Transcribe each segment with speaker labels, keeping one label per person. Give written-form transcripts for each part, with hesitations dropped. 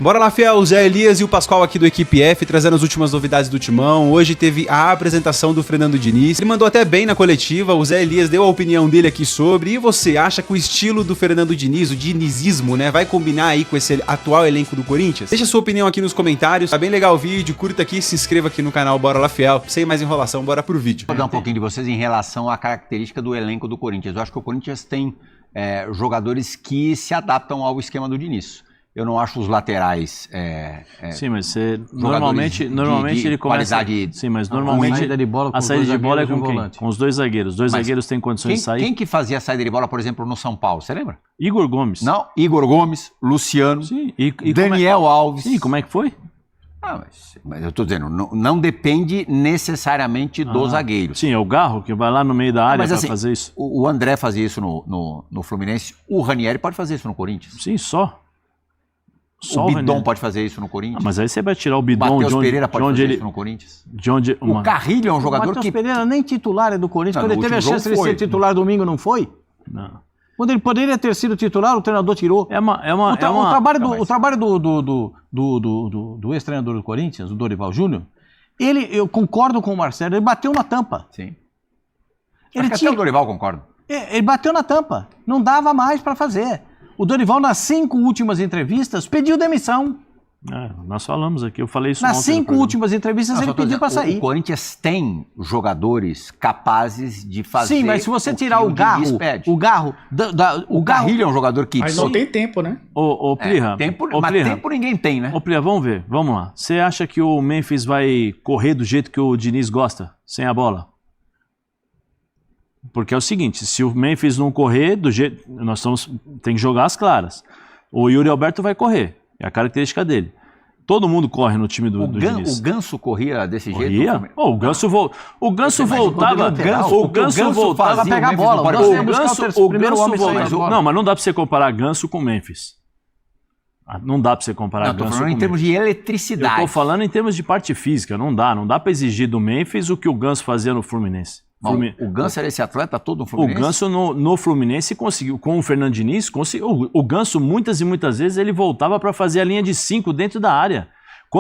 Speaker 1: Bora lá, fiel, o Zé Elias e o Pascoal aqui do Equipe F, trazendo as últimas novidades do Timão. Hoje teve a apresentação do Fernando Diniz. Ele mandou até bem na coletiva, o Zé Elias deu a opinião dele aqui sobre. E você acha que o estilo do Fernando Diniz, o dinizismo, né, vai combinar aí com esse atual elenco do Corinthians? Deixa sua opinião aqui nos comentários. Tá bem legal o vídeo, curta aqui, se inscreva aqui no canal Bora lá, fiel. Sem mais enrolação, bora pro vídeo.
Speaker 2: Vou dar um pouquinho de vocês em relação à característica do elenco do Corinthians. Eu acho que o Corinthians tem jogadores que se adaptam ao esquema do Diniz. Eu não acho os laterais.
Speaker 3: Sim, mas você normalmente ele começa. Sim, mas normalmente a saída de bola é com quem? Com os dois zagueiros. Dois zagueiros têm condições de sair.
Speaker 2: Quem que fazia a saída de bola, por exemplo, no São Paulo? Você lembra?
Speaker 3: Igor Gomes.
Speaker 2: Não, Igor Gomes, Luciano,
Speaker 3: sim,
Speaker 2: Daniel Alves.
Speaker 3: Sim, como é que foi?
Speaker 2: Mas eu estou dizendo, não depende necessariamente do zagueiro.
Speaker 3: Sim, é o Garro que vai lá no meio da área para fazer isso.
Speaker 2: O André fazia isso no Fluminense. O Ranieri pode fazer isso no Corinthians.
Speaker 3: Sim, só.
Speaker 2: O Bidon pode fazer isso no Corinthians.
Speaker 3: Mas aí você vai tirar o Bidon de onde...
Speaker 2: Matheus Pereira pode fazer isso no Corinthians.
Speaker 4: O
Speaker 2: Carrilho é um jogador que...
Speaker 4: O Matheus Pereira nem titular é do Corinthians. Quando ele teve a chance de ser titular domingo, não foi?
Speaker 3: Não.
Speaker 4: Quando ele poderia ter sido titular, o treinador tirou. O trabalho do ex-treinador do Corinthians, o Dorival Júnior, eu concordo com o Marcelo, ele bateu na tampa.
Speaker 2: Sim. Até o Dorival concorda.
Speaker 4: Ele bateu na tampa. Não dava mais para fazer. O Dorival, nas 5 últimas entrevistas, pediu demissão.
Speaker 3: Nós falamos aqui, eu falei isso
Speaker 4: nas 5 últimas entrevistas, ele pediu para sair.
Speaker 2: O Corinthians tem jogadores capazes de fazer.
Speaker 4: Sim, mas se você tirar o Garro.
Speaker 2: O Carrilho é um jogador que.
Speaker 5: Mas não tem tempo, né?
Speaker 3: Ô, Plirra.
Speaker 2: Mas tempo ninguém tem, né?
Speaker 3: Ô, Plirra, vamos ver, vamos lá. Você acha que o Memphis vai correr do jeito que o Diniz gosta, sem a bola? Porque é o seguinte, se o Memphis não correr do jeito... Tem que jogar as claras. O Yuri Alberto vai correr, é a característica dele. Todo mundo corre no time do Diniz.
Speaker 2: O Ganso corria desse jeito?
Speaker 3: O Ganso voltava... O Ganso voltava a pegar a bola. Não, mas não dá pra você comparar Ganso com Memphis. Não dá pra você comparar Ganso com Memphis.
Speaker 2: Eu tô falando em termos de eletricidade.
Speaker 3: Eu tô falando em termos de parte física, não dá pra exigir do Memphis o que o Ganso fazia no Fluminense.
Speaker 2: O Ganso era esse atleta todo no Fluminense?
Speaker 3: O Ganso no Fluminense conseguiu, com o Fernando Diniz, o Ganso muitas e muitas vezes ele voltava para fazer a linha de 5 dentro da área.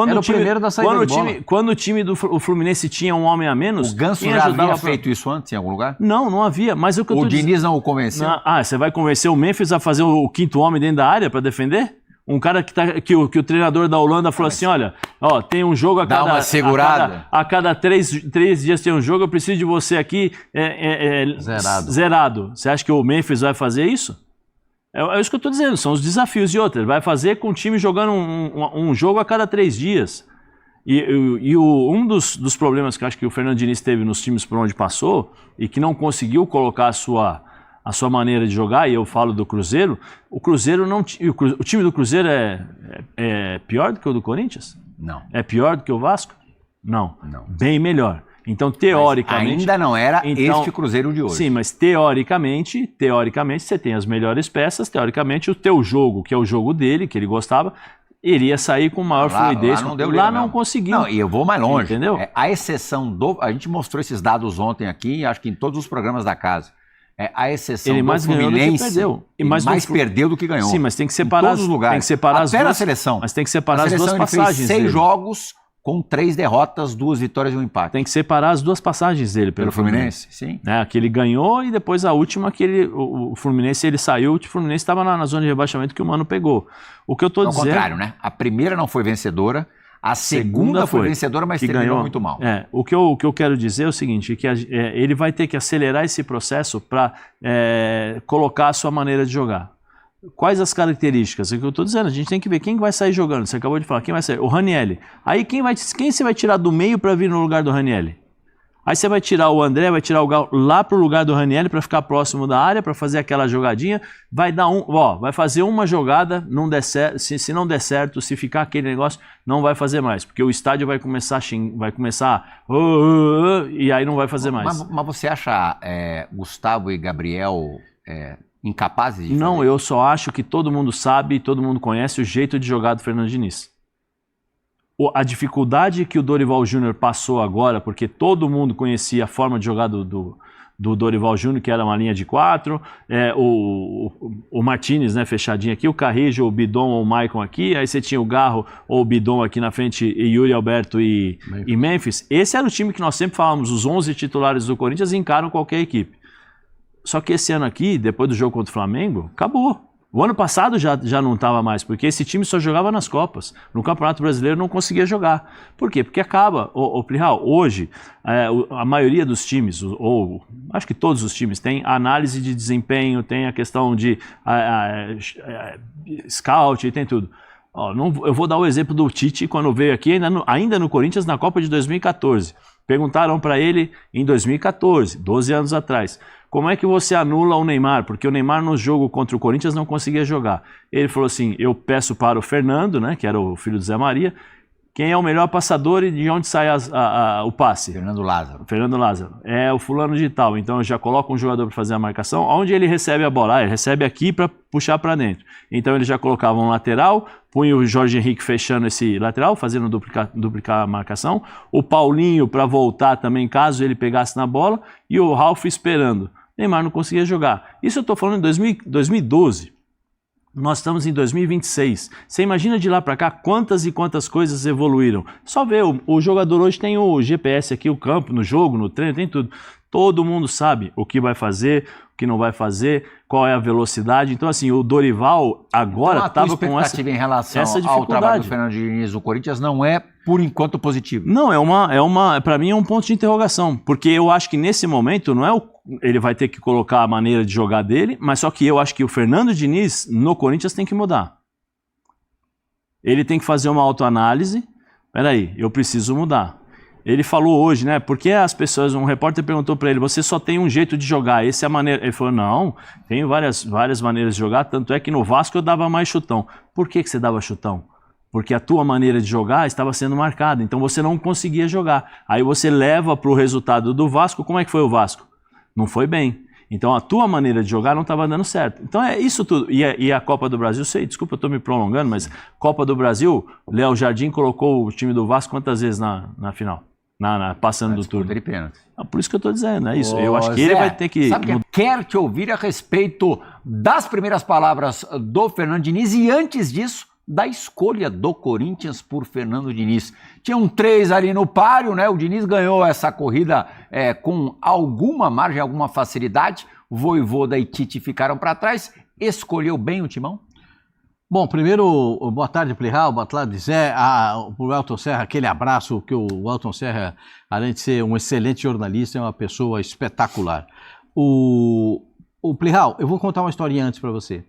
Speaker 4: Era o primeiro da saída de bola.
Speaker 3: Quando o time do Fluminense tinha um homem a menos...
Speaker 2: O Ganso já havia feito isso antes em algum lugar?
Speaker 3: Não havia. Mas o que
Speaker 2: o Diniz não o convenceu?
Speaker 3: Você vai convencer o Memphis a fazer o 5º homem dentro da área para defender? Um cara que o treinador da Holanda falou assim, olha, tem um jogo
Speaker 2: Dá uma segurada.
Speaker 3: A cada 3 dias tem um jogo, eu preciso de você aqui zerado. Você acha que o Memphis vai fazer isso? É isso que eu estou dizendo, são os desafios. E outra, ele vai fazer com o time jogando um jogo a cada 3 dias. Um dos problemas que eu acho que o Fernando Diniz teve nos times por onde passou e que não conseguiu colocar a sua maneira de jogar, e eu falo do Cruzeiro, o time do Cruzeiro é pior do que o do Corinthians?
Speaker 2: Não.
Speaker 3: É pior do que o Vasco? Não. Bem melhor. Então, teoricamente...
Speaker 2: Mas ainda não era este Cruzeiro de hoje.
Speaker 3: Sim, mas teoricamente, você tem as melhores peças, teoricamente, o teu jogo, que é o jogo dele, que ele gostava, iria sair com maior fluidez. Lá não conseguiu.
Speaker 2: Não, e eu vou mais longe.
Speaker 3: Entendeu?
Speaker 2: A exceção A gente mostrou esses dados ontem aqui, acho que em todos os programas da casa. A exceção
Speaker 3: ele mais
Speaker 2: do Fluminense,
Speaker 3: ganhou do que perdeu.
Speaker 2: Ele mais perdeu do que ganhou.
Speaker 3: Sim, mas tem que separar,
Speaker 2: todos os lugares.
Speaker 3: Tem que separar
Speaker 2: até na seleção.
Speaker 3: Mas tem que separar as duas passagens
Speaker 2: fez 6 jogos com 3 derrotas, 2 vitórias e 1 empate.
Speaker 3: Tem que separar as duas passagens dele pelo Fluminense.
Speaker 2: Sim.
Speaker 3: Que ele ganhou e depois a última que o Fluminense ele saiu, o Fluminense estava na zona de rebaixamento que o Mano pegou. O que eu estou dizendo...
Speaker 2: Ao contrário, né? A primeira não foi vencedora, a segunda foi vencedora, mas terminou muito mal.
Speaker 3: O que eu quero dizer é o seguinte, que ele vai ter que acelerar esse processo para colocar a sua maneira de jogar. Quais as características? É o que eu estou dizendo, a gente tem que ver quem vai sair jogando. Você acabou de falar, quem vai sair? O Ranieri. Aí quem você vai tirar do meio para vir no lugar do Ranieri? Aí você vai tirar o André, vai tirar o Gal lá pro lugar do Ranieri para ficar próximo da área, para fazer aquela jogadinha. Vai dar vai fazer uma jogada, não der certo, se não der certo, se ficar aquele negócio, não vai fazer mais, porque o estádio vai começar e aí não vai fazer mais.
Speaker 2: Mas você acha Gustavo e Gabriel incapazes de fazer?
Speaker 3: Não, eu só acho que todo mundo sabe e todo mundo conhece o jeito de jogar do Fernando Diniz. A dificuldade que o Dorival Júnior passou agora, porque todo mundo conhecia a forma de jogar do do Dorival Júnior, que era uma linha de 4, o Martínez, né, fechadinho aqui, o Carrijo, o Bidon ou o Maicon aqui, aí você tinha o Garro ou o Bidon aqui na frente, e Yuri Alberto e Memphis. Esse era o time que nós sempre falávamos, os 11 titulares do Corinthians encaram qualquer equipe. Só que esse ano aqui, depois do jogo contra o Flamengo, acabou. O ano passado já não estava mais, porque esse time só jogava nas Copas. No Campeonato Brasileiro não conseguia jogar. Por quê? Porque acaba, Plihal, hoje, a maioria dos times, ou acho que todos os times, tem análise de desempenho, tem a questão de scout, e tem tudo. Eu vou dar o exemplo do Tite, quando veio aqui, ainda no Corinthians, na Copa de 2014. Perguntaram para ele em 2014, 12 anos atrás, como é que você anula o Neymar? Porque o Neymar no jogo contra o Corinthians não conseguia jogar. Ele falou assim, eu peço para o Fernando, né, que era o filho do Zé Maria, quem é o melhor passador e de onde sai o passe?
Speaker 2: Fernando Lázaro.
Speaker 3: Fernando Lázaro. É o fulano de tal. Então eu já coloco um jogador para fazer a marcação. Onde ele recebe a bola? Ele recebe aqui para puxar para dentro. Então ele já colocava um lateral, punha o Jorge Henrique fechando esse lateral, fazendo duplicar a marcação. O Paulinho para voltar também, caso ele pegasse na bola. E o Ralf esperando. Neymar não conseguia jogar. Isso eu estou falando em 2012. Nós estamos em 2026. Você imagina de lá para cá quantas e quantas coisas evoluíram. Só vê, o jogador hoje tem o GPS aqui, o campo, no jogo, no treino, tem tudo. Todo mundo sabe o que vai fazer, o que não vai fazer, qual é a velocidade. Então, assim, o Dorival agora estava com essa dificuldade.
Speaker 2: Em relação ao trabalho do Fernando Diniz no Corinthians não é, por enquanto, positivo.
Speaker 3: Não, para mim é um ponto de interrogação, porque eu acho que nesse momento não é ele vai ter que colocar a maneira de jogar dele, mas só que eu acho que o Fernando Diniz no Corinthians tem que mudar. Ele tem que fazer uma autoanálise. Peraí, eu preciso mudar. Ele falou hoje, né? Porque as pessoas, um repórter perguntou para ele, você só tem um jeito de jogar, essa é a maneira. Ele falou, não, tenho várias maneiras de jogar, tanto é que no Vasco eu dava mais chutão. Por que você dava chutão? Porque a tua maneira de jogar estava sendo marcada, então você não conseguia jogar. Aí você leva para o resultado do Vasco, como é que foi o Vasco? Não foi bem. Então a tua maneira de jogar não estava dando certo. Então é isso tudo. E a Copa do Brasil, desculpa, eu estou me prolongando, mas Copa do Brasil, Léo Jardim colocou o time do Vasco quantas vezes na final? Passando do turno. Por isso que eu estou dizendo, é isso. Eu acho que ele vai ter que...
Speaker 2: Sabe, quero te ouvir a respeito das primeiras palavras do Fernando Diniz e antes disso, da escolha do Corinthians por Fernando Diniz. Tinham 3 ali no páreo, né? O Diniz ganhou essa corrida com alguma margem, alguma facilidade. Vojvoda e Tite ficaram para trás. Escolheu bem o timão?
Speaker 4: Bom, primeiro, boa tarde, Plihal, boa tarde, Zé. O Elton Serra, aquele abraço, que o Elton Serra, além de ser um excelente jornalista, é uma pessoa espetacular. O Plihal, eu vou contar uma historinha antes para você.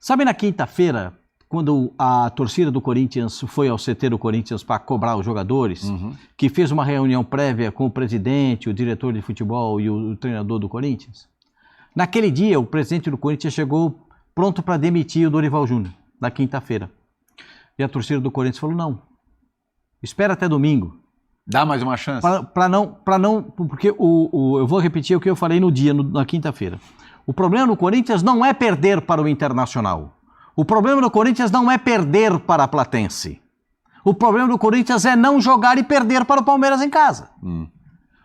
Speaker 4: Sabe na quinta-feira, quando a torcida do Corinthians foi ao CT do Corinthians para cobrar os jogadores, que fez uma reunião prévia com o presidente, o diretor de futebol e o treinador do Corinthians? Naquele dia, o presidente do Corinthians chegou pronto para demitir o Dorival Júnior, na quinta-feira. E a torcida do Corinthians falou, não, espera até domingo.
Speaker 2: Dá mais uma chance.
Speaker 4: Porque eu vou repetir o que eu falei no dia, na quinta-feira. O problema no Corinthians não é perder para o Internacional. O problema do Corinthians não é perder para a Platense. O problema do Corinthians é não jogar e perder para o Palmeiras em casa.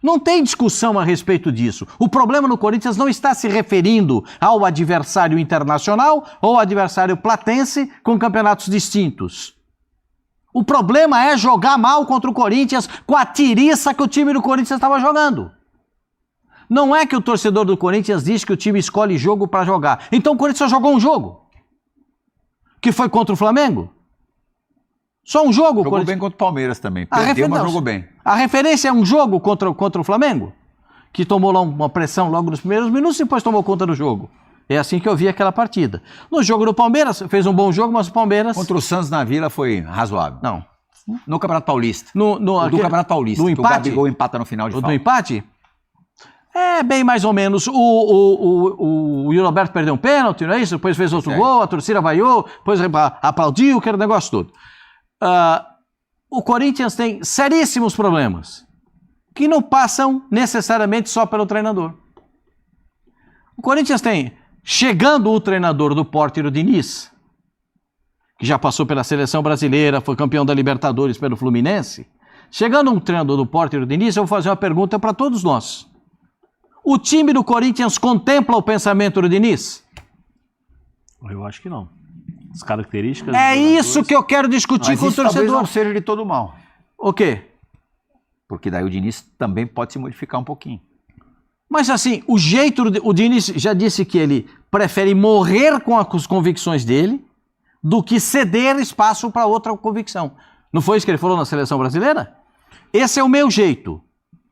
Speaker 4: Não tem discussão a respeito disso. O problema no Corinthians não está se referindo ao adversário Internacional ou ao adversário Platense com campeonatos distintos. O problema é jogar mal contra o Corinthians com a tiriça que o time do Corinthians estava jogando. Não é que o torcedor do Corinthians diz que o time escolhe jogo para jogar. Então o Corinthians só jogou um jogo. Que foi contra o Flamengo? Só um jogo?
Speaker 2: Jogou bem contra o Palmeiras também. Perdeu, mas jogou bem.
Speaker 4: A referência é um jogo contra o Flamengo? Que tomou lá uma pressão logo nos primeiros minutos e depois tomou conta do jogo. É assim que eu vi aquela partida. No jogo do Palmeiras, fez um bom jogo, mas o Palmeiras...
Speaker 2: Contra o Santos na Vila foi razoável.
Speaker 4: Não.
Speaker 2: No Campeonato Paulista.
Speaker 4: Do
Speaker 2: Campeonato Paulista.
Speaker 4: No empate?
Speaker 2: O Gabigol empata no final de falta.
Speaker 4: Do empate? É, bem mais ou menos. O Yuri Alberto perdeu um pênalti, não é isso? Depois fez outro gol, a torcida vaiou, depois aplaudiu, que era o negócio todo. O Corinthians tem seríssimos problemas, que não passam necessariamente só pelo treinador. O Corinthians tem, chegando o treinador do porte do Diniz, que já passou pela seleção brasileira, foi campeão da Libertadores pelo Fluminense, chegando um treinador do porte do Diniz, eu vou fazer uma pergunta para todos nós. O time do Corinthians contempla o pensamento do Diniz?
Speaker 3: Eu acho que não. As características...
Speaker 4: É isso que eu quero discutir com o torcedor.
Speaker 2: Talvez não seja de todo mal.
Speaker 4: O quê?
Speaker 2: Porque daí o Diniz também pode se modificar um pouquinho.
Speaker 4: Mas assim, o jeito... O Diniz já disse que ele prefere morrer com as convicções dele do que ceder espaço para outra convicção. Não foi isso que ele falou na seleção brasileira? Esse é o meu jeito.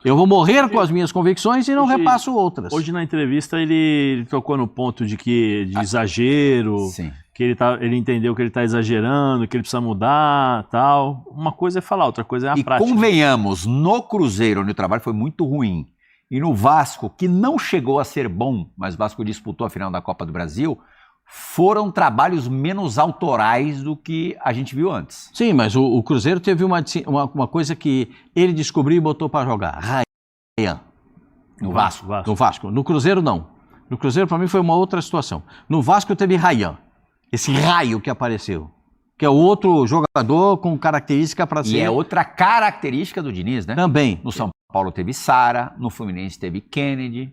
Speaker 4: Eu vou morrer com as minhas convicções e não repasso outras.
Speaker 3: Hoje na entrevista ele tocou no ponto de exagero,
Speaker 2: Sim.
Speaker 3: que ele entendeu que ele está exagerando, que ele precisa mudar, tal. Uma coisa é falar, outra coisa é a prática.
Speaker 2: E convenhamos, no Cruzeiro, onde o trabalho foi muito ruim, e no Vasco, que não chegou a ser bom, mas o Vasco disputou a final da Copa do Brasil, foram trabalhos menos autorais do que a gente viu antes.
Speaker 4: Sim, mas o Cruzeiro teve uma coisa que ele descobriu e botou para jogar. Raia.
Speaker 2: No Vasco.
Speaker 4: No Vasco. No Cruzeiro, não. No Cruzeiro, para mim, foi uma outra situação. No Vasco, teve Raia. Esse raio que apareceu. Que é outro jogador com característica para ser...
Speaker 2: E é outra característica do Diniz, né?
Speaker 4: Também.
Speaker 2: No São Paulo teve Sara, no Fluminense teve Kennedy.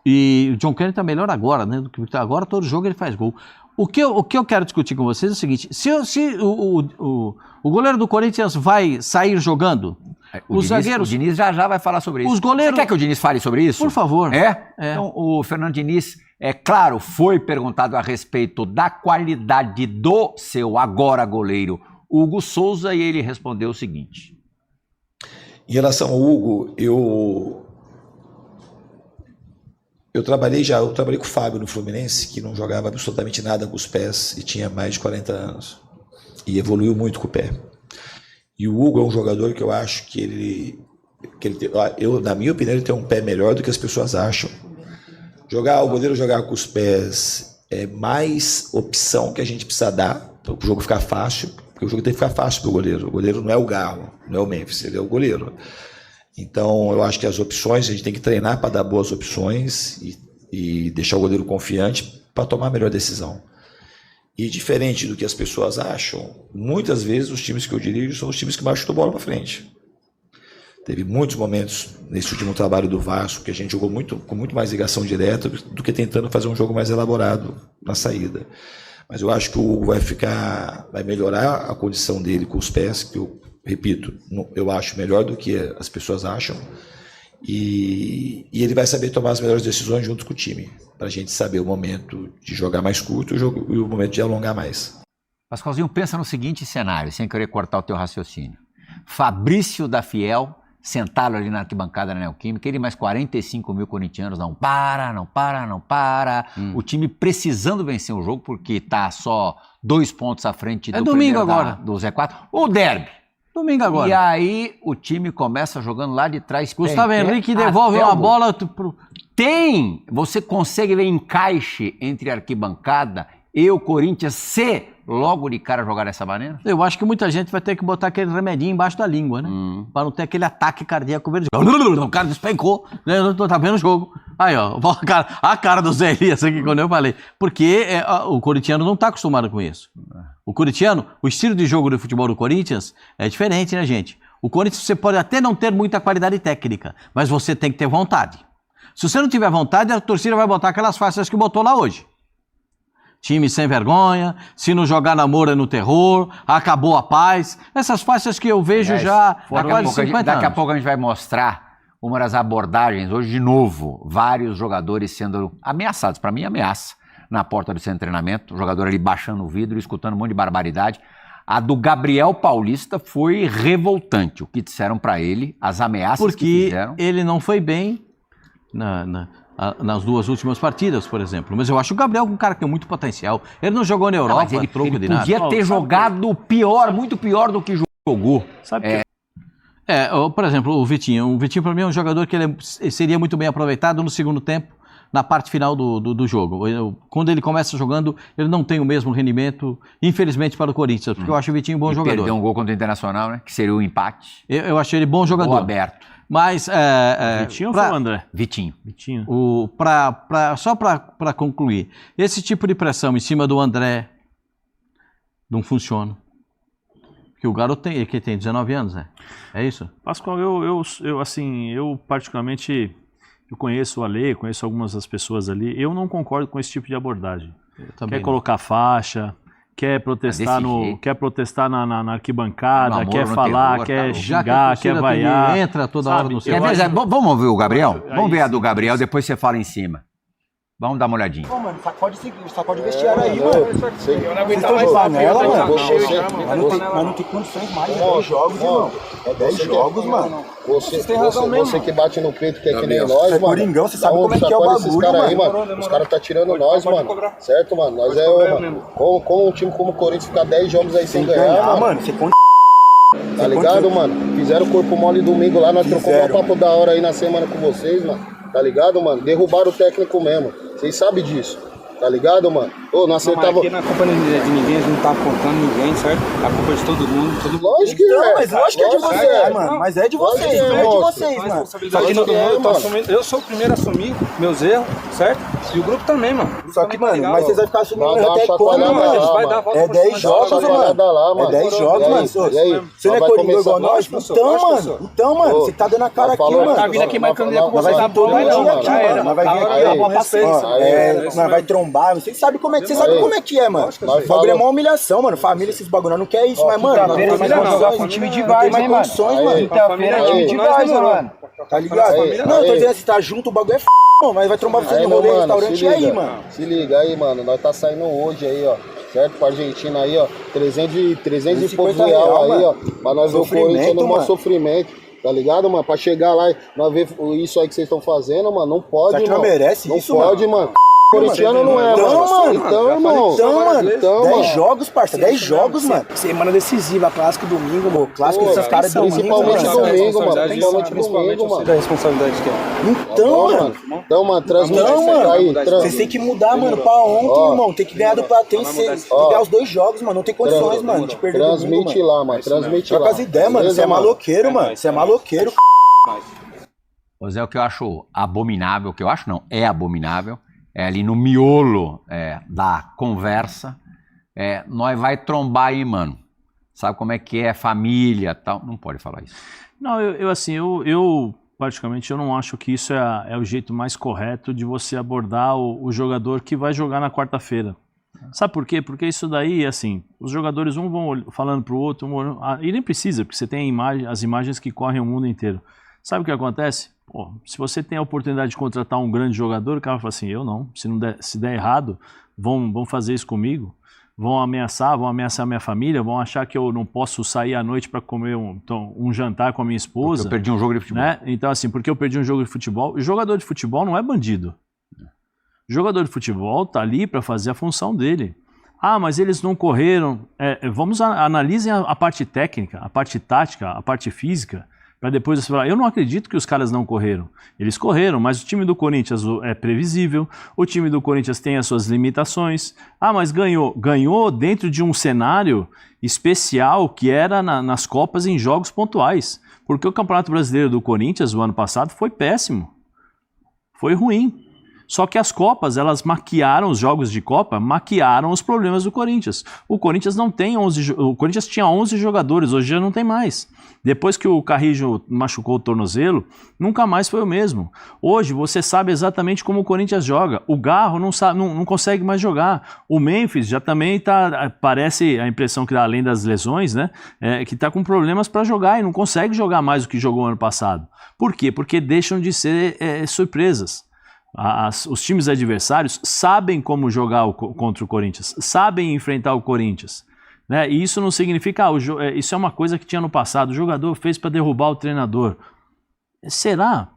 Speaker 4: E o John Kennedy tá melhor agora, né? Agora todo jogo ele faz gol. O que eu quero discutir com vocês é o seguinte: se o goleiro do Corinthians vai sair jogando, os zagueiros...
Speaker 2: O Diniz já vai falar sobre isso.
Speaker 4: Os goleiros...
Speaker 2: Você quer que o Diniz fale sobre isso?
Speaker 4: Por favor.
Speaker 2: É? Então, o Fernando Diniz, claro, foi perguntado a respeito da qualidade do seu agora goleiro Hugo Souza e ele respondeu o seguinte.
Speaker 5: Em relação ao Hugo, eu trabalhei com o Fábio no Fluminense, que não jogava absolutamente nada com os pés e tinha mais de 40 anos. E evoluiu muito com o pé. E o Hugo é um jogador que eu acho que na minha opinião, ele tem um pé melhor do que as pessoas acham. O goleiro jogar com os pés é mais opção que a gente precisa dar para o jogo ficar fácil, porque o jogo tem que ficar fácil para o goleiro. O goleiro não é o Galo, não é o Memphis, ele é o goleiro. Então, eu acho que as opções, a gente tem que treinar para dar boas opções e deixar o goleiro confiante para tomar a melhor decisão. E diferente do que as pessoas acham, muitas vezes os times que eu dirijo são os times que mais chutam bola para frente. Teve muitos momentos nesse último trabalho do Vasco que a gente jogou com muito mais ligação direta do que tentando fazer um jogo mais elaborado na saída. Mas eu acho que o Hugo vai melhorar a condição dele com os pés, que eu repito, eu acho melhor do que as pessoas acham, e ele vai saber tomar as melhores decisões junto com o time, para a gente saber o momento de jogar mais curto e o momento de alongar mais.
Speaker 2: Pascoalzinho, pensa no seguinte cenário, sem querer cortar o teu raciocínio. Fabrício da Fiel, sentado ali na arquibancada da Neoquímica, ele mais 45 mil corintianos, não para. O time precisando vencer o jogo, porque está só 2 pontos à frente do
Speaker 4: domingo agora.
Speaker 2: Do Z4. O derby.
Speaker 4: Domingo agora.
Speaker 2: E aí o time começa jogando lá de trás.
Speaker 4: Gustavo Henrique devolve uma bola pro...
Speaker 2: Você consegue ver encaixe entre a arquibancada e o Corinthians se logo de cara jogar dessa maneira?
Speaker 4: Eu acho que muita gente vai ter que botar aquele remedinho embaixo da língua, né? Para não ter aquele ataque cardíaco verde. O cara despencou, né? Tá vendo o jogo. Aí, ó, a cara do Zé Elias aqui quando eu falei. Porque o corintiano não tá acostumado com isso. O corintiano, o estilo de jogo do futebol do Corinthians é diferente, né, gente? O Corinthians você pode até não ter muita qualidade técnica, mas você tem que ter vontade. Se você não tiver vontade, a torcida vai botar aquelas faixas que botou lá hoje. Time sem vergonha, se não jogar na Moura é no terror, acabou a paz. Essas faixas que eu vejo já há quase 50 anos.
Speaker 2: Daqui a pouco a gente vai mostrar uma das abordagens, hoje de novo, vários jogadores sendo ameaçados, para mim ameaça, na porta do centro de treinamento, o jogador ali baixando o vidro, escutando um monte de barbaridade. A do Gabriel Paulista foi revoltante, o que disseram para ele, as ameaças que fizeram.
Speaker 4: Porque ele não foi bem nas 2 últimas partidas, por exemplo. Mas eu acho o Gabriel um cara que tem muito potencial. Ele não jogou na Europa,
Speaker 2: ele podia ter jogado pior, muito pior do que jogou.
Speaker 3: Sabe que...
Speaker 4: por exemplo, o Vitinho. O Vitinho, para mim, é um jogador que ele seria muito bem aproveitado no segundo tempo, na parte final do jogo. Quando ele começa jogando, ele não tem o mesmo rendimento, infelizmente, para o Corinthians, porque eu acho o Vitinho um bom jogador.
Speaker 2: Perdeu um gol contra o Internacional, né? Que seria o empate.
Speaker 4: Eu achei ele bom jogador.
Speaker 2: Gol aberto.
Speaker 4: Mas...
Speaker 3: Vitinho ou foi o André?
Speaker 2: Vitinho.
Speaker 4: Só para concluir, esse tipo de pressão em cima do André não funciona. Porque o garoto tem 19 anos, né? É isso?
Speaker 3: Pascoal, eu particularmente... eu conheço o Ale, conheço algumas das pessoas ali, eu não concordo com esse tipo de abordagem. Quer colocar faixa, quer protestar, na arquibancada, quer falar, quer xingar, quer vaiar.
Speaker 4: Entra toda hora no seu...
Speaker 2: Vamos ouvir o Gabriel? Vamos ver a do Gabriel, depois você fala em cima. Vamos dar uma olhadinha.
Speaker 6: Pô, mano, sacode o vestiário aí, mano.
Speaker 7: Eu não aguento mais panela, mano.
Speaker 6: Mas não tem condições mais. É 10 jogos, irmão. É 10 jogos, mano.
Speaker 7: Você tem razão mesmo. Você que bate no peito, que é que nem nós, mano.
Speaker 6: Coringão, você sabe como é que é o bagulho,
Speaker 7: mano. Os caras tá tirando nós, mano. Certo, mano? Nós mano. Como um time como o Corinthians ficar 10 jogos aí sem ganhar, mano.
Speaker 6: Você
Speaker 7: tá ligado, mano? Fizeram corpo mole domingo lá, nós trocamos um papo da hora aí na semana com vocês, mano. Tá ligado, mano? Derrubaram o técnico mesmo. Vocês sabem disso. Tá ligado, mano? Ô, não acertava...
Speaker 8: Não, aqui não é culpa de ninguém, a gente não tá apontando ninguém, certo? A culpa é de todo mundo.
Speaker 7: Lógico que é.
Speaker 6: Mas lógico que é de vocês, mano. Mas é de vocês, é de vocês, mano.
Speaker 8: Só que todo mundo tá assumindo. Eu sou o primeiro a assumir meus erros, certo? E o grupo também, mano.
Speaker 6: Só que, mano, mas vocês vão ficar assumindo até quando, mano? É 10 jogos, mano. É 10 jogos, mano. Você não é Coringão igual nós? Então, mano, você tá dando a cara aqui, mano.
Speaker 8: Tá vindo aqui marcando ele com vocês na
Speaker 6: bola, não, mano. Nós vai vir aqui, nós vai trombar. Vocês sabem como é que é, mano. O bagulho é uma humilhação, mano. Família, esses bagulho, não quer isso, mas, mano, não tem mais
Speaker 8: um time de base,
Speaker 6: mano.
Speaker 8: Quinta-feira é time de base, mano.
Speaker 6: Tá ligado? Não, eu tô dizendo, se tá junto, o bagulho é mano. Mas vai trombar vocês no rolê, restaurante aí, mano.
Speaker 7: Se liga aí, mano. Nós tá saindo hoje aí, ó. Certo? Pra Argentina aí, ó. 300 e poucos real aí, ó. Pra nós ver o Corinthians no maior sofrimento. Tá ligado, mano? Pra chegar lá e nós ver isso aí que vocês estão fazendo, mano. Não pode, mano.
Speaker 6: Não merece
Speaker 7: não
Speaker 6: isso,
Speaker 7: pode, mano. Corintiano não é,
Speaker 6: mano. 10 jogos, parça. 10 jogos, mano.
Speaker 8: Semana decisiva, clássico domingo, mano. Clássico desses caras
Speaker 7: principalmente domingo, mano. Principalmente domingo, mano.
Speaker 8: Da responsabilidade que é.
Speaker 7: Então, mano, transmite aí.
Speaker 6: Vocês têm que mudar, mano, pra ontem, irmão. Tem que ganhar do Platense. Tem que ganhar os 2 jogos, mano. Não tem condições, mano, de perder domingo, mano.
Speaker 7: Transmite lá, mano. Transmite lá.
Speaker 6: Troca as ideias, mano. Você é maloqueiro, mano. Você é maloqueiro.
Speaker 2: Ô Zé, o que eu acho abominável, o que eu acho não, é abominável, é ali no miolo da conversa, nós vai trombar aí, mano. Sabe como é que é, família tal. Não pode falar isso.
Speaker 3: Não, eu particularmente, eu não acho que isso é o jeito mais correto de você abordar o jogador que vai jogar na quarta-feira. Sabe por quê? Porque isso daí, assim, os jogadores um vão falando pro outro, e nem precisa, porque você tem as imagens que correm o mundo inteiro. Sabe o que acontece? Pô, se você tem a oportunidade de contratar um grande jogador, o cara fala assim, eu não, se der errado, vão fazer isso comigo, vão ameaçar minha família, vão achar que eu não posso sair à noite para comer um jantar com a minha esposa.
Speaker 2: Porque eu perdi um jogo de futebol.
Speaker 3: Né? Então, assim, porque eu perdi um jogo de futebol. O jogador de futebol não é bandido. O jogador de futebol tá ali para fazer a função dele. Ah, mas eles não correram. Analisem a parte técnica, a parte tática, a parte física, para depois você falar, eu não acredito que os caras não correram. Eles correram, mas o time do Corinthians é previsível, o time do Corinthians tem as suas limitações. Ah, mas ganhou dentro de um cenário especial que era nas Copas em jogos pontuais. Porque o Campeonato Brasileiro do Corinthians, o ano passado, foi péssimo. Foi ruim. Só que as Copas, elas maquiaram, os jogos de Copa, maquiaram os problemas do Corinthians. O Corinthians não tem o Corinthians tinha 11 jogadores, hoje já não tem mais. Depois que o Carrijo machucou o tornozelo, nunca mais foi o mesmo. Hoje você sabe exatamente como o Corinthians joga. O Garro não consegue mais jogar. O Memphis já também parece a impressão que dá, além das lesões, né? Que está com problemas para jogar e não consegue jogar mais do que jogou ano passado. Por quê? Porque deixam de ser surpresas. Os times adversários sabem como jogar contra o Corinthians, sabem enfrentar o Corinthians, né? E isso não significa, isso é uma coisa que tinha no passado, o jogador fez para derrubar o treinador. Será?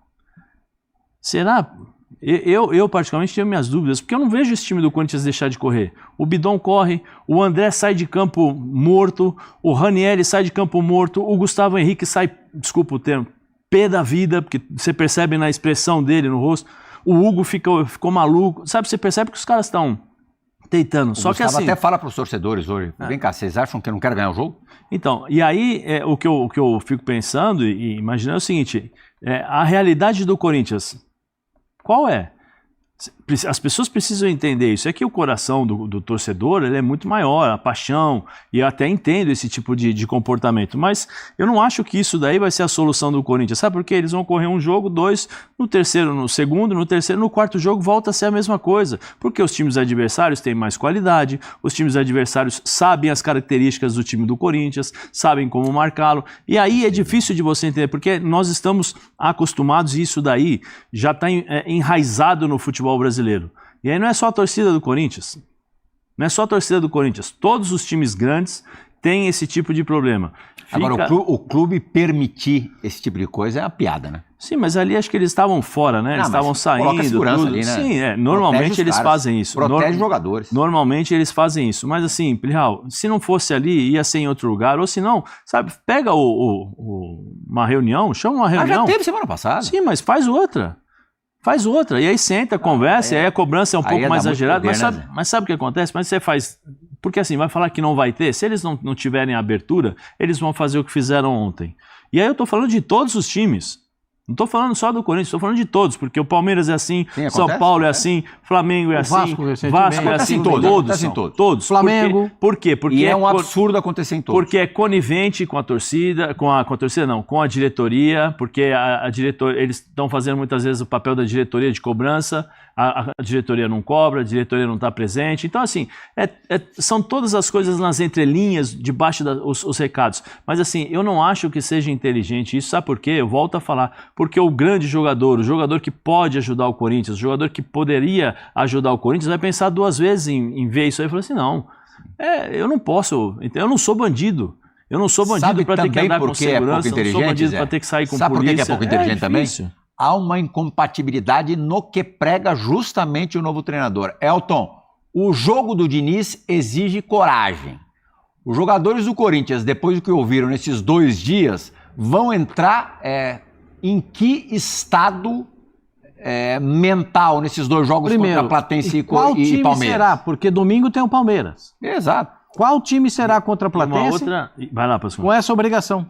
Speaker 3: Eu particularmente tenho minhas dúvidas, porque eu não vejo esse time do Corinthians deixar de correr. O Bidon corre, o André sai de campo morto, o Ranieri sai de campo morto, o Gustavo Henrique sai, desculpa o termo, pé da vida, porque você percebe na expressão dele no rosto. O Hugo ficou maluco. Sabe, você percebe que os caras estão tentando. Só que assim,
Speaker 2: até fala para os torcedores hoje, vem cá, vocês acham que eu não quero ganhar o jogo?
Speaker 3: Então, e aí o que eu fico pensando e imaginando é o seguinte, a realidade do Corinthians, qual é? as pessoas precisam entender isso. É que o coração do torcedor ele é muito maior, a paixão, e eu até entendo esse tipo de comportamento, mas eu não acho que isso daí vai ser a solução do Corinthians. Sabe por quê? Eles vão correr um jogo, 2, no terceiro, no segundo, no terceiro, no quarto jogo volta a ser a mesma coisa, porque os times adversários têm mais qualidade, os times adversários sabem as características do time do Corinthians, sabem como marcá-lo, e aí é difícil de você entender, porque nós estamos acostumados, e isso daí já está enraizado no futebol brasileiro. E aí não é só a torcida do Corinthians, não é só a torcida do Corinthians, todos os times grandes têm esse tipo de problema.
Speaker 2: Agora, o clube permitir esse tipo de coisa é uma piada, né?
Speaker 3: Sim, mas ali acho que eles estavam fora, né? Eles estavam saindo.
Speaker 2: Coloca segurança
Speaker 3: tudo.
Speaker 2: Ali, né?
Speaker 3: Sim, normalmente eles fazem isso.
Speaker 2: Protege jogadores.
Speaker 3: Normalmente eles fazem isso. Mas assim, Plihal, se não fosse ali, ia ser em outro lugar. Ou se não, sabe, pega uma reunião, chama uma reunião.
Speaker 2: Já teve semana passada.
Speaker 3: Sim, mas faz outra. Faz outra. E aí senta, conversa, e aí a cobrança é um pouco mais exagerada. Mas sabe o que acontece? Mas você faz... Porque assim, vai falar que não vai ter? Se eles não tiverem abertura, eles vão fazer o que fizeram ontem. E aí eu tô falando de todos os times. Não estou falando só do Corinthians, estou falando de todos, porque o Palmeiras é assim, sim, São Paulo é assim, Flamengo é assim, Vasco é assim, todos.
Speaker 2: Flamengo.
Speaker 3: Por quê? Porque
Speaker 2: é um absurdo acontecer em todos.
Speaker 3: Porque é conivente com a torcida, com a diretoria, porque eles estão fazendo muitas vezes o papel da diretoria de cobrança, a diretoria não cobra, a diretoria não está presente. Então, assim, são todas as coisas nas entrelinhas, debaixo dos recados. Mas, assim, eu não acho que seja inteligente isso. Sabe por quê? Eu volto a falar. Porque o grande jogador, o jogador que pode ajudar o Corinthians, o jogador que poderia ajudar o Corinthians, vai pensar 2 vezes em ver isso aí e falar assim, não, eu não posso, eu não sou bandido. Eu não sou bandido para ter que andar com segurança, eu não sou bandido para ter que sair com polícia.
Speaker 2: Sabe por que é pouco inteligente também? Há uma incompatibilidade no que prega justamente o novo treinador. Elton, o jogo do Diniz exige coragem. Os jogadores do Corinthians, depois do que ouviram nesses 2 dias, vão entrar em que estado mental nesses 2 jogos contra Platense e Palmeiras?
Speaker 4: Qual time será? Porque domingo tem o Palmeiras.
Speaker 2: Exato.
Speaker 4: Qual time será contra a Platense?
Speaker 3: Vai lá, Pascoal.
Speaker 4: Com essa obrigação.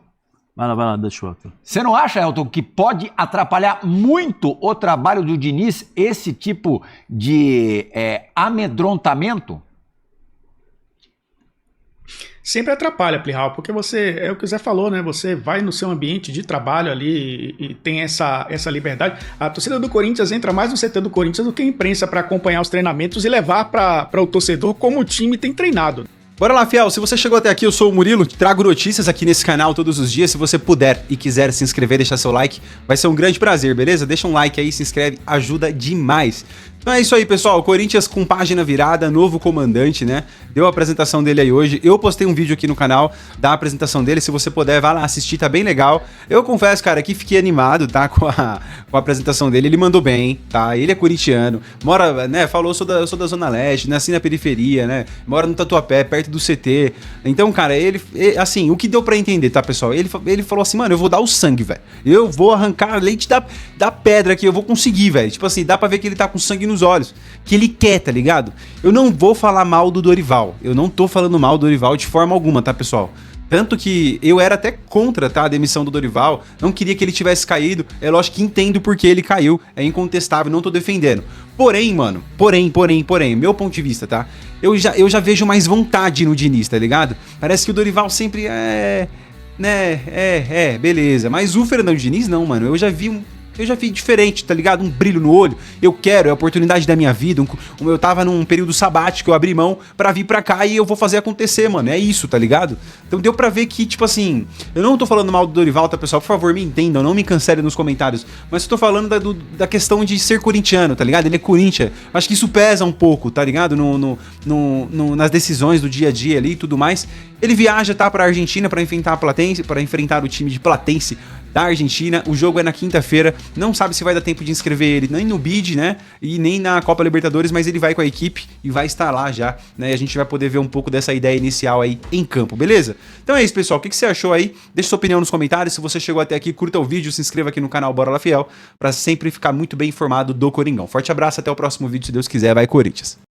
Speaker 3: Vai lá, deixa eu ver.
Speaker 2: Você não acha, Elton, que pode atrapalhar muito o trabalho do Diniz esse tipo de amedrontamento?
Speaker 9: Sempre atrapalha, Plihal, porque você, é o que o Zé falou, né? Você vai no seu ambiente de trabalho ali e tem essa liberdade. A torcida do Corinthians entra mais no CT do Corinthians do que a imprensa para acompanhar os treinamentos e levar para o torcedor como o time tem treinado.
Speaker 1: Bora lá, fiel. Se você chegou até aqui, eu sou o Murilo, trago notícias aqui nesse canal todos os dias. Se você puder e quiser se inscrever, deixar seu like, vai ser um grande prazer, beleza? Deixa um like aí, se inscreve, ajuda demais. Então é isso aí, pessoal. O Corinthians com página virada, novo comandante, né? Deu a apresentação dele aí hoje. Eu postei um vídeo aqui no canal da apresentação dele. Se você puder, vai lá assistir, tá bem legal. Eu confesso, cara, que fiquei animado, tá? Com a apresentação dele. Ele mandou bem, tá? Ele é corintiano. Mora, né? Falou, sou da Zona Leste, nasci na periferia, né? Mora no Tatuapé, perto do CT. Então, cara, ele assim, o que deu pra entender, tá, pessoal? Ele falou assim, mano, eu vou dar o sangue, velho. Eu vou arrancar leite da pedra aqui, eu vou conseguir, velho. Tipo assim, dá pra ver que ele tá com sangue nos olhos, que ele quer, tá ligado? Eu não vou falar mal do Dorival, eu não tô falando mal do Dorival de forma alguma, tá, pessoal? Tanto que eu era até contra, tá, a demissão do Dorival, não queria que ele tivesse caído, é lógico que entendo porque ele caiu, é incontestável, não tô defendendo. Porém, mano, porém, meu ponto de vista, tá? Eu já vejo mais vontade no Diniz, tá ligado? Parece que o Dorival sempre beleza, mas o Fernando Diniz não, mano, eu já vi diferente, tá ligado? Um brilho no olho. Eu quero, é a oportunidade da minha vida. Eu tava num período sabático, eu abri mão pra vir pra cá e eu vou fazer acontecer, mano. É isso, tá ligado? Então deu pra ver que, tipo assim, eu não tô falando mal do Dorival, tá, pessoal? Por favor, me entendam, não me cancelem nos comentários. Mas eu tô falando da questão de ser corintiano, tá ligado? Ele é Corinthians. Acho que isso pesa um pouco, tá ligado? Nas decisões do dia a dia ali e tudo mais. Ele viaja, tá, pra Argentina pra enfrentar a Platense, pra enfrentar o time de Platense da Argentina. O jogo é na quinta-feira. Não sabe se vai dar tempo de inscrever ele nem no BID, né? E nem na Copa Libertadores, mas ele vai com a equipe e vai estar lá já, né? E a gente vai poder ver um pouco dessa ideia inicial aí em campo, beleza? Então é isso, pessoal. O que você achou aí? Deixa sua opinião nos comentários. Se você chegou até aqui, curta o vídeo, se inscreva aqui no canal Bora Lá Fiel, pra sempre ficar muito bem informado do Coringão. Forte abraço, até o próximo vídeo, se Deus quiser. Vai, Corinthians!